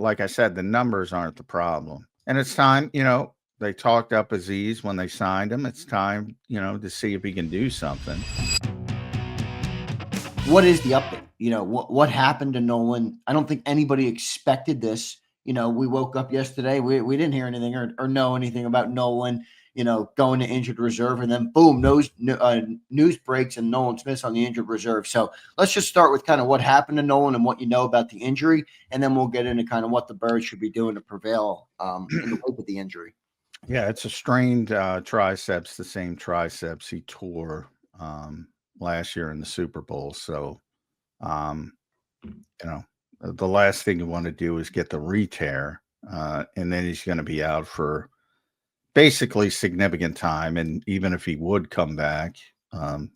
like I said, the numbers aren't the problem. And it's time, they talked up Aziz when they signed him. It's time, to see if he can do something. What is the update? What happened to Nolan? I don't think anybody expected this. We woke up yesterday. We didn't hear anything or know anything about Nolan, going to injured reserve. And then boom, news breaks and Nolan Smith's on the injured reserve. So let's just start with kind of what happened to Nolan and what you know about the injury. And then we'll get into kind of what the Birds should be doing to prevail in the wake of the injury. Yeah, it's a strained triceps, the same triceps he tore last year in the Super Bowl. So, the last thing you want to do is get the re-tear, and then he's going to be out for basically significant time. And even if he would come back,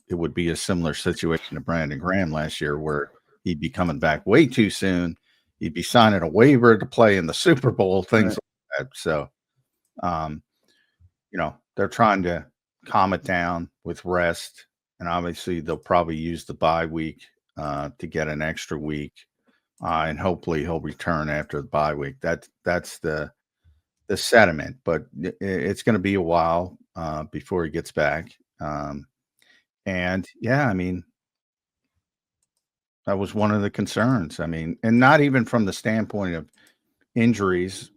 it would be a similar situation to Brandon Graham last year, where he'd be coming back way too soon. He'd be signing a waiver to play in the Super Bowl, things like that. So, they're trying to calm it down with rest. And obviously they'll probably use the bye week to get an extra week. And hopefully he'll return after the bye week. That's the sentiment, but it's going to be a while before he gets back. And yeah, I mean, that was one of the concerns. I mean, and not even from the standpoint of injuries.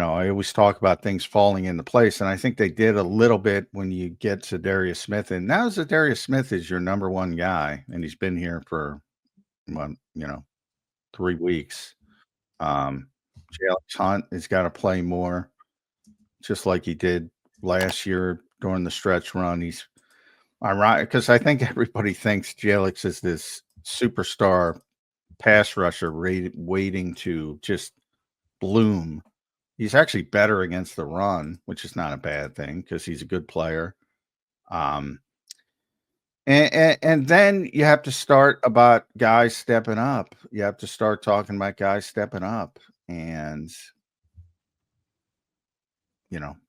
I always talk about things falling into place, and I think they did a little bit when you get Za'Darius Smith. And now Za'Darius Smith is your number one guy, and he's been here for, 3 weeks. Jalen Hunt has got to play more, just like he did last year during the stretch run. He's ironic because I think everybody thinks Jalen is this superstar pass rusher waiting to just bloom. He's actually better against the run, which is not a bad thing because he's a good player. And then you have to start about guys stepping up. You have to start talking about guys stepping up. And,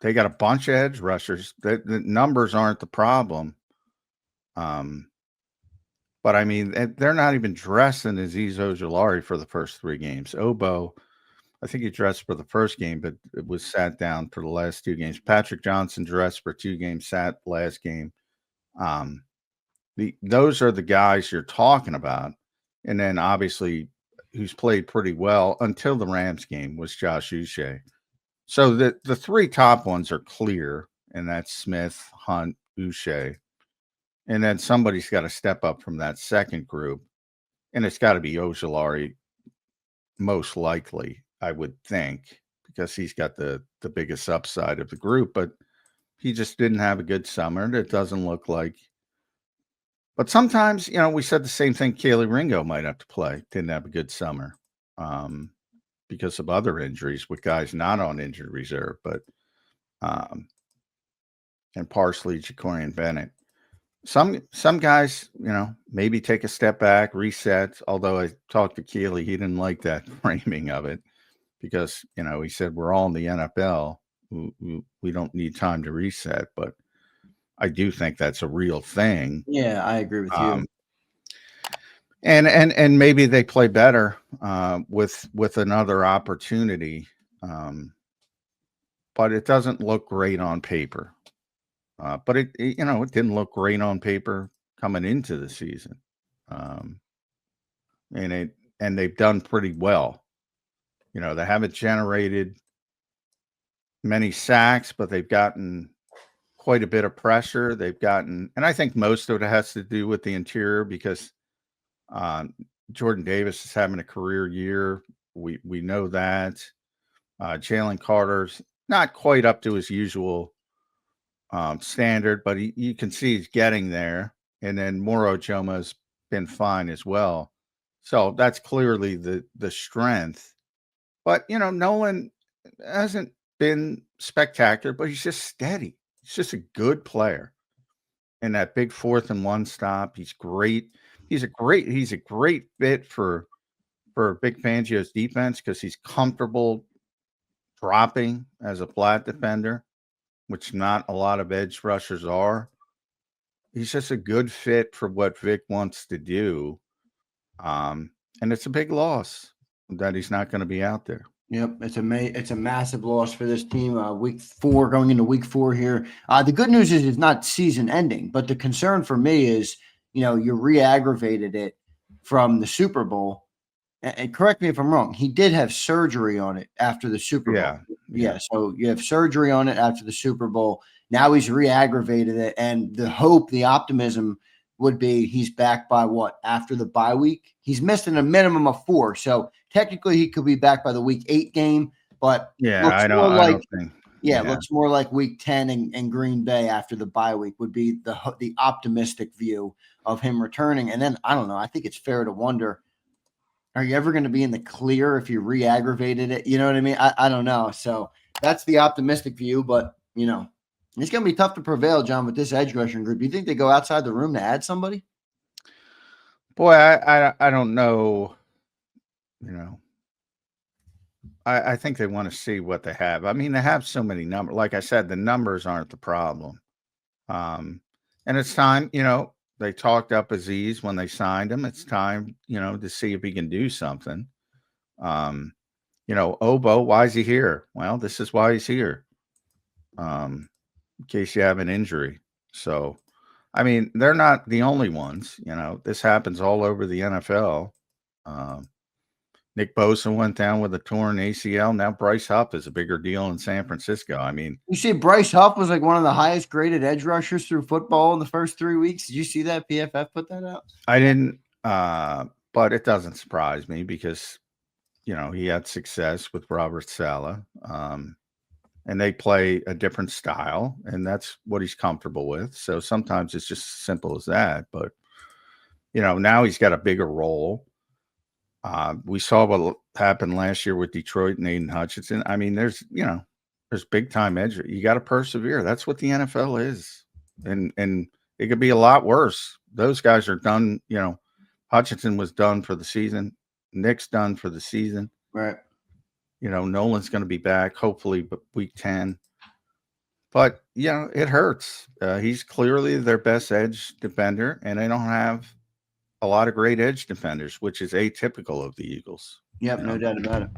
they got a bunch of edge rushers. The numbers aren't the problem. But, I mean, they're not even dressing Azeez Ojulari for the first 3 games. Obo, I think he dressed for the first game, but it was sat down for the last 2 games. Patrick Johnson dressed for 2 games, sat last game. Those are the guys you're talking about. And then obviously who's played pretty well until the Rams game was Josh Uche. So the 3 top ones are clear, and that's Smith, Hunt, Uche. And then somebody's got to step up from that second group, and it's got to be Ojulari most likely, I would think, because he's got the biggest upside of the group, but he just didn't have a good summer. It doesn't look like. But sometimes, we said the same thing. Kelee Ringo might have to play. Didn't have a good summer because of other injuries with guys not on injured reserve, but and partially Jacorian Bennett. Some guys, maybe take a step back, reset. Although I talked to Keely, he didn't like that framing of it because, he said we're all in the NFL. We don't need time to reset, but I do think that's a real thing. Yeah, I agree with you. And maybe they play better with another opportunity, but it doesn't look great on paper. But it didn't look great on paper coming into the season, and they've done pretty well. They haven't generated many sacks, but they've gotten quite a bit of pressure. And I think most of it has to do with the interior because Jordan Davis is having a career year. We know that. Jalen Carter's not quite up to his usual standard, but you can see he's getting there. And then Moro Joma's been fine as well. So that's clearly the strength. But, Nolan hasn't been spectacular, but he's just steady. He's just a good player. And that big 4th and 1 stop, he's great. He's a great fit for Vic Fangio's defense because he's comfortable dropping as a flat defender, which not a lot of edge rushers are. He's just a good fit for what Vic wants to do. And it's a big loss. that he's not going to be out there. Yep, it's a massive loss for this team. Week 4, going into week 4 here. The good news is it's not season ending, but the concern for me is, you re-aggravated it from the Super Bowl. And correct me if I'm wrong. He did have surgery on it after the Super Bowl. Yeah. So you have surgery on it after the Super Bowl. Now he's re-aggravated it, and the hope, the optimism would be he's back by what? After the bye week? He's missing a minimum of 4. So technically he could be back by the week 8 game, but I don't think. Looks more like week 10 in Green Bay after the bye week would be the optimistic view of him returning. And then I don't know. I think it's fair to wonder, are you ever going to be in the clear if you re-aggravated it? You know what I mean? I don't know. So that's the optimistic view, but it's going to be tough to prevail, John, with this edge rushing group. You think they go outside the room to add somebody? Boy, I don't know. I think they want to see what they have. I mean, they have so many numbers. Like I said, the numbers aren't the problem. And it's time, they talked up Aziz when they signed him. It's time, to see if he can do something. Obo, why is he here? Well, this is why he's here. In case you have an injury. So, I mean, they're not the only ones. This happens all over the NFL. Nick Bosa went down with a torn ACL. Now Bryce Huff is a bigger deal in San Francisco. I mean, you see, Bryce Huff was like one of the highest graded edge rushers through football in the first 3 weeks. Did you see that? PFF put that out? I didn't, but it doesn't surprise me because, he had success with Robert Saleh. And they play a different style, and that's what he's comfortable with. So sometimes it's just as simple as that. But, now he's got a bigger role. We saw what happened last year with Detroit and Aiden Hutchinson. I mean, there's big time edge. You got to persevere. That's what the NFL is. And it could be a lot worse. Those guys are done. Hutchinson was done for the season. Nick's done for the season. Right. Nolan's going to be back, hopefully, but week 10. But, it hurts. He's clearly their best edge defender, and they don't have a lot of great edge defenders, which is atypical of the Eagles. Yep, no doubt about it.